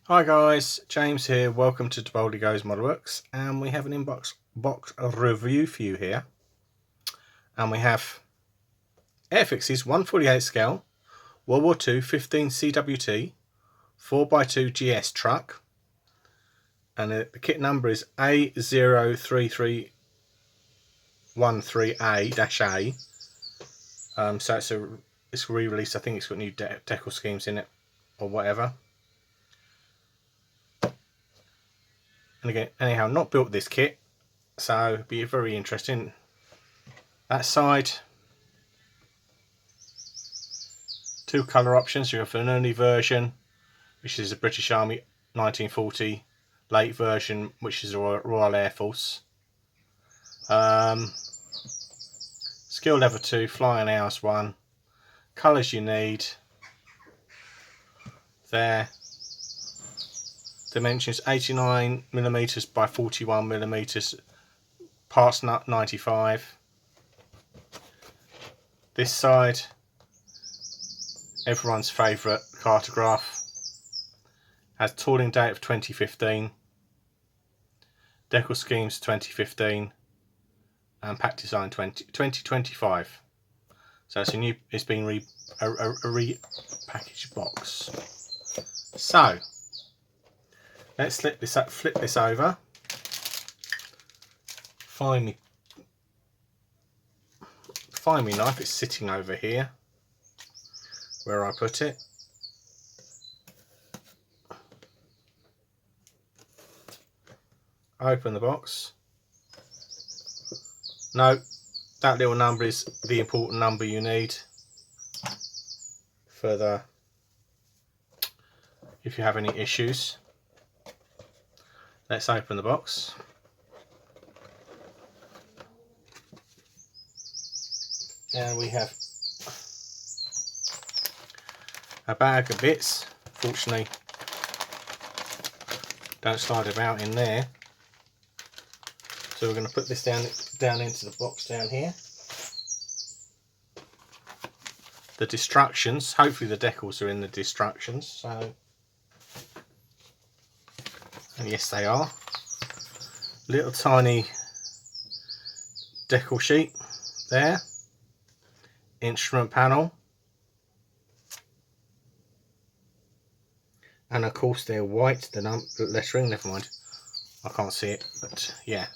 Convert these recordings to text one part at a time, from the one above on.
Hi guys, James here. Welcome to Boldly Goes Modelworks, and we have an box review for you here. And we have Airfix's 1/48 scale World War II 15 CWT 4x2 GS truck, and the kit number is A03313A-A. So it's re-released. I think it's got new decal schemes in it or whatever. And again, anyhow, not built this kit, so it'll be very interesting. That side, two colour options. You have an early version, which is a British Army 1940, late version, which is a Royal Air Force. Skill level 2, flying hours 1. Colours you need. There. Dimensions 89mm by 41mm, parts 95. This side, everyone's favourite cartograph, has tooling date of 2015, decal schemes 2015, and pack design 2025. So it's it's been a repackaged box. So let's flip this over. Find me knife. It's sitting over here where I put it. Open the box. No, that little number is the important number you need for if you have any issues. Let's open the box. And we have a bag of bits. Fortunately, don't slide about in there. So we're going to put this down into the box down here. The instructions. Hopefully the decals are in the instructions. So, and yes, they are. Little tiny decal sheet there. Instrument panel, and of course they're white, the lettering, never mind, I can't see it, but yeah.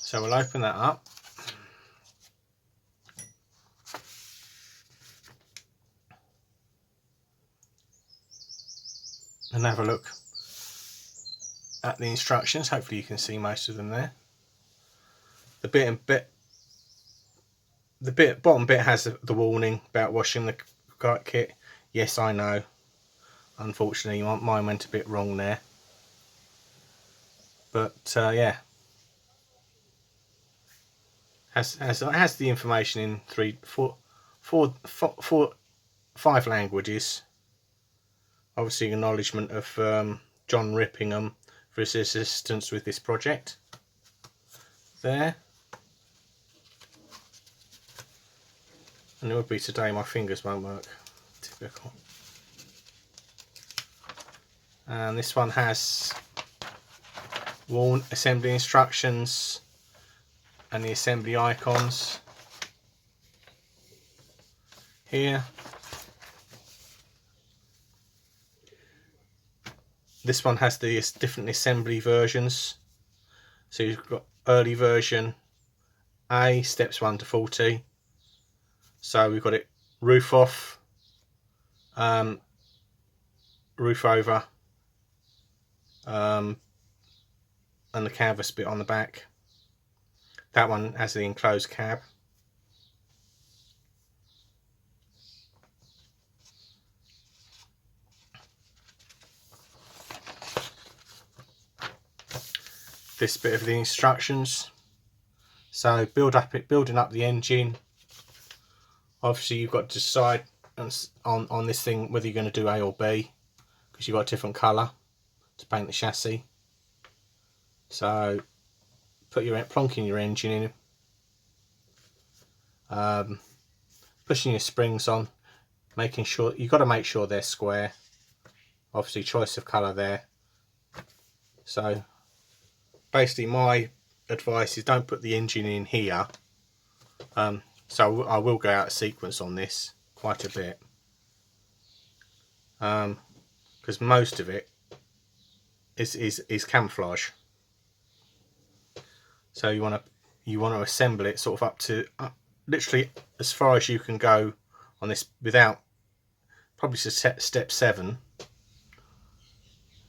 So we'll open that up. And have a look at the instructions. Hopefully you can see most of them there. The bottom bit has the warning about washing the kit. Yes, I know. Unfortunately, mine went a bit wrong there. But yeah, has the information in 5 languages. Obviously, acknowledgement of John Rippingham for his assistance with this project. There. And it would be today, my fingers won't work. Typical. And this one has assembly instructions and the assembly icons here. This one has the different assembly versions. So you've got early version A, steps 1 to 40. So we've got it roof off, roof over, and the canvas bit on the back. That one has the enclosed cab. This bit of the instructions. So building up the engine. Obviously you've got to decide on this thing whether you're going to do A or B, because you've got a different colour to paint the chassis. So plonking your engine in, pushing your springs on, making sure you've got to make sure they're square. Obviously choice of colour there. So basically my advice is don't put the engine in here. So I will go out of sequence on this quite a bit, because most of it is camouflage. So you want to assemble it sort of up to literally as far as you can go on this without probably step 7,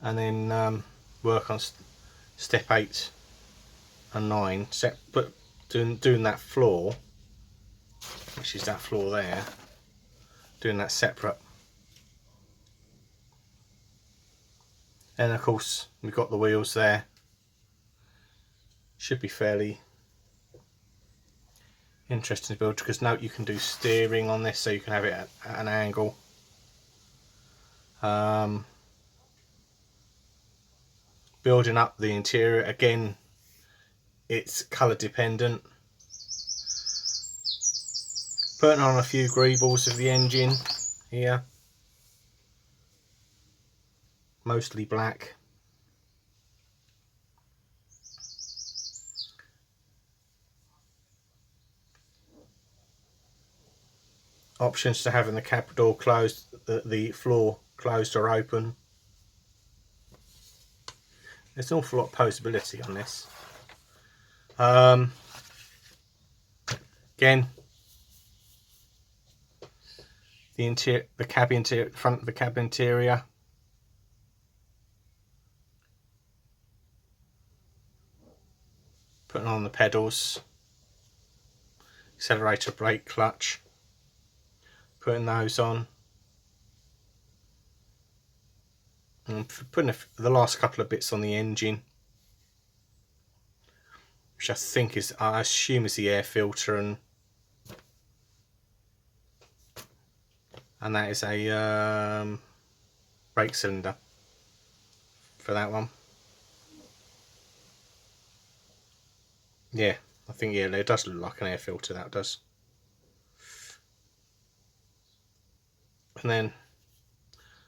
and then work on step 8 and 9. But doing that floor, which is that floor there, doing that separate. And of course we've got the wheels there. Should be fairly interesting to build, because note you can do steering on this, so you can have it at an angle. Building up the interior, again it's colour dependent. Putting on a few greebles of the engine here, mostly black. Options to having the cab door closed, the floor closed or open. There's an awful lot of posability on this. Again, the cab interior, front of the cab interior. Putting on the pedals, accelerator, brake, clutch. Putting those on. And putting the last couple of bits on the engine, which I think is, I assume is the air filter, and that is a brake cylinder for that one. Yeah, I think, yeah, it does look like an air filter, that does. And then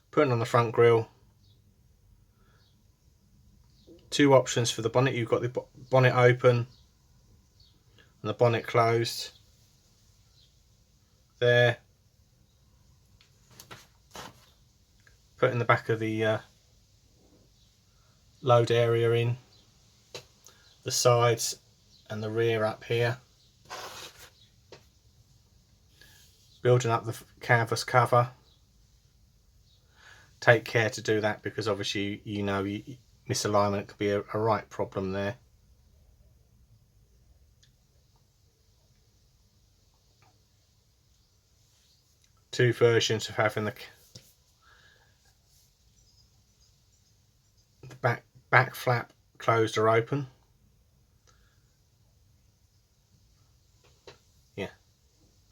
putting on the front grille. 2 options for the bonnet. You've got the bonnet open and the bonnet closed there. Putting the back of the load area in, the sides and the rear up here. Building up the canvas cover. Take care to do that, because obviously you know misalignment could be a right problem there. Two versions of having the back flap closed or open. Yeah,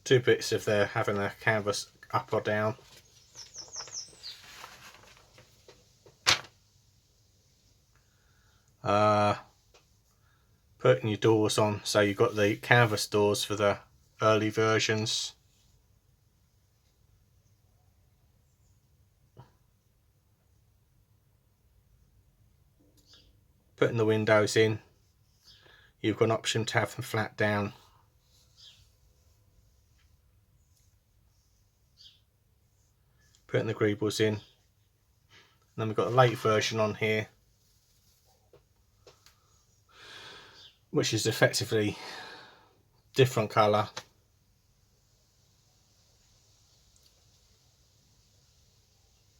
2 bits of there having the canvas up or down. Putting your doors on, so you've got the canvas doors for the early versions. Putting the windows in, you've got an option to have them flat down. Putting the greebles in. And then we've got the late version on here, which is effectively different colour.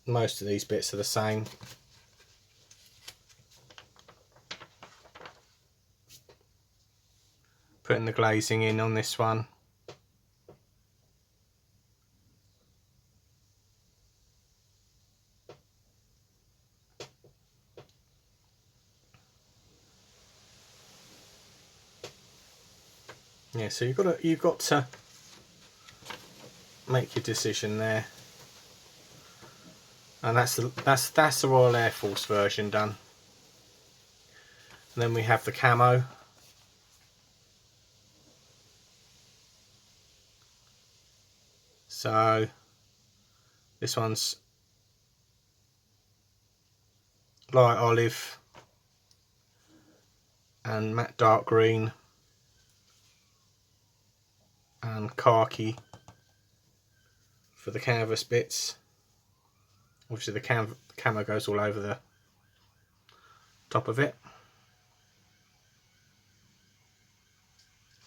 Most of these bits are the same. Putting the glazing in on this one. Yeah, so you've got to make your decision there. And that's the Royal Air Force version done. And then we have the camo. So this one's light olive and matte dark green and khaki for the canvas bits. Obviously the camo goes all over the top of it.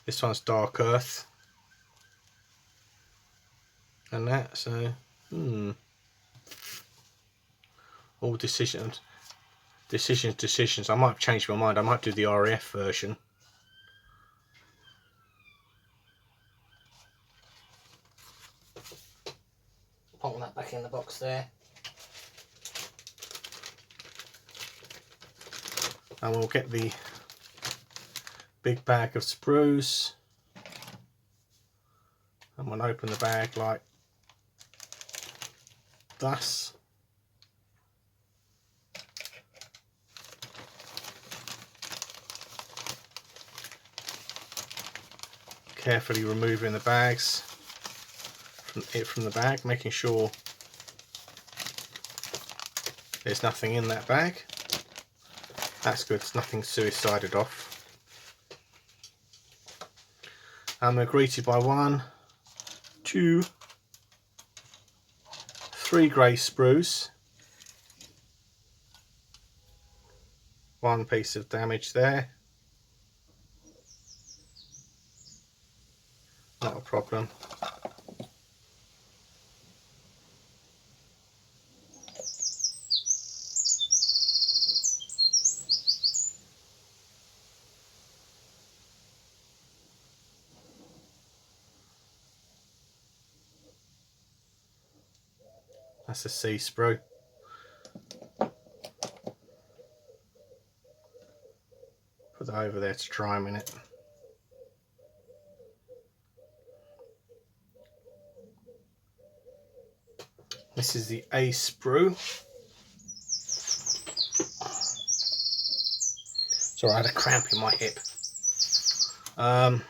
This one's dark earth and that, so all decisions. I might have changed my mind. I might do the RAF version. Pop that back in the box there. And we'll get the big bag of sprues. And we'll open the bag like thus. Carefully removing the bags from the bag, making sure there's nothing in that bag. That's good, it's nothing suicided off. And we're greeted by 1, 2, 3 grey sprues. One piece of damage there. Not a problem. That's a C sprue. Put that over there to dry a minute. This is the A sprue. Sorry, I had a cramp in my hip. A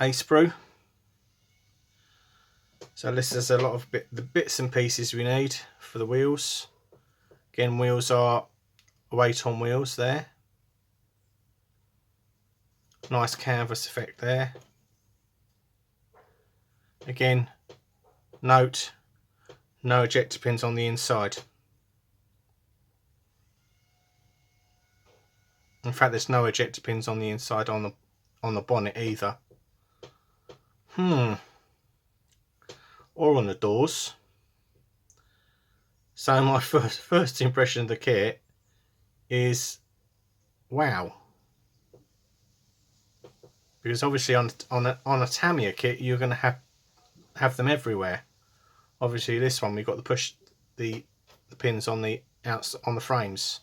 sprue. So this is a lot of the bits and pieces we need for the wheels. Again, wheels are weight on wheels there. Nice canvas effect there. Again, note, no ejector pins on the inside. In fact, there's no ejector pins on the inside on the bonnet either. Or on the doors. So my first impression of the kit is wow, because obviously on a Tamiya kit you're going to have them everywhere. Obviously this one we've got the pins on the frames.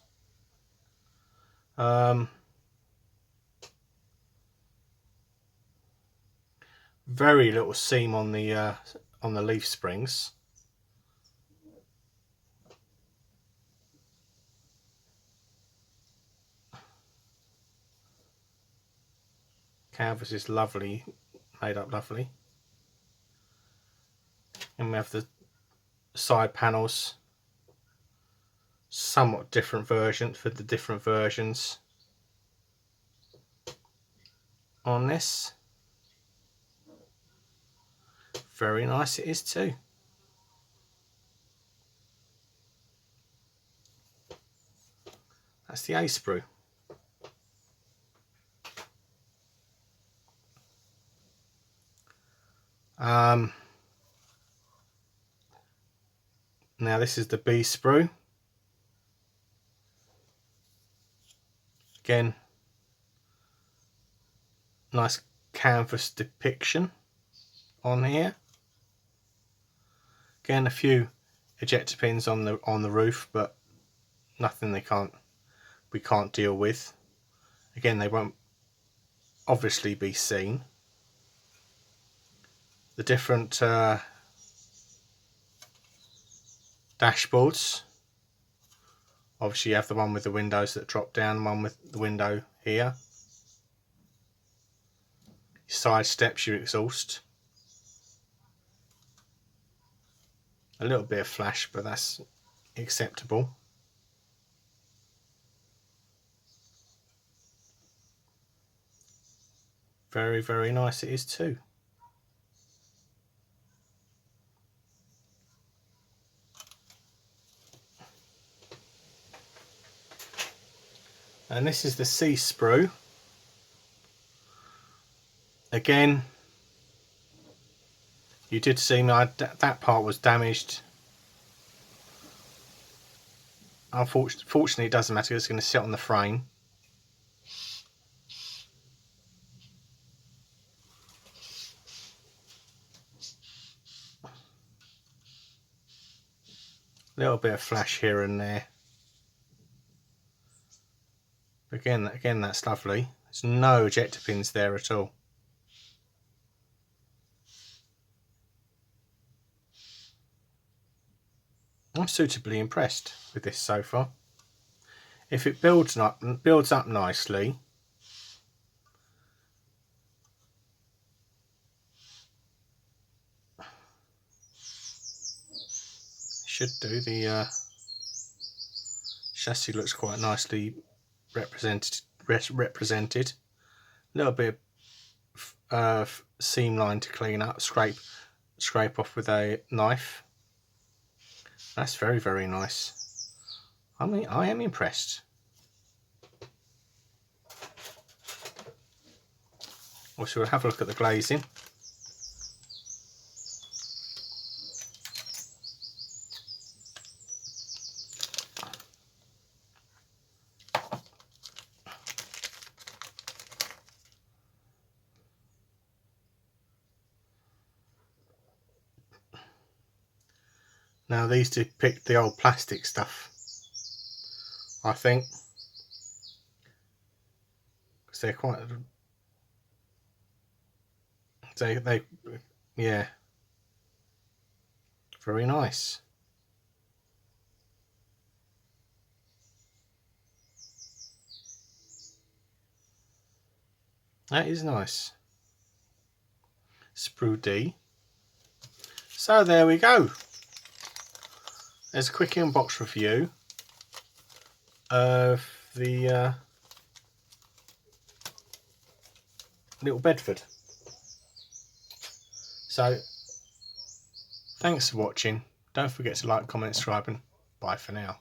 Very little seam on the leaf springs. Canvas is lovely, made up lovely. And we have the side panels, somewhat different version for the different versions on this. Very nice it is too. That's the A sprue. Now this is the B sprue. Again, nice canvas depiction on here. Again, a few ejector pins on the roof, but nothing we can't deal with. Again, they won't obviously be seen. The different dashboards. Obviously you have the one with the windows that drop down, one with the window here. Side steps your exhaust. A little bit of flash, but that's acceptable. Very, very nice it is too. And this is the C sprue. Again, you did see me, that part was damaged. Unfortunately, it doesn't matter, it's going to sit on the frame. A little bit of flash here and there. Again, that's lovely. There's no ejector pins there at all. I'm suitably impressed with this so far. If it builds up nicely, should do. The chassis looks quite nicely represented. A little bit of seam line to clean up, scrape off with a knife. That's very, very nice. I mean, I am impressed. Also, we'll have a look at the glazing. Now these depict the old plastic stuff, I think, because they're quite, yeah, very nice. That is nice. Sprue D. So there we go. There's a quick inbox review of the little Bedford. So thanks for watching. Don't forget to like, comment, subscribe, and bye for now.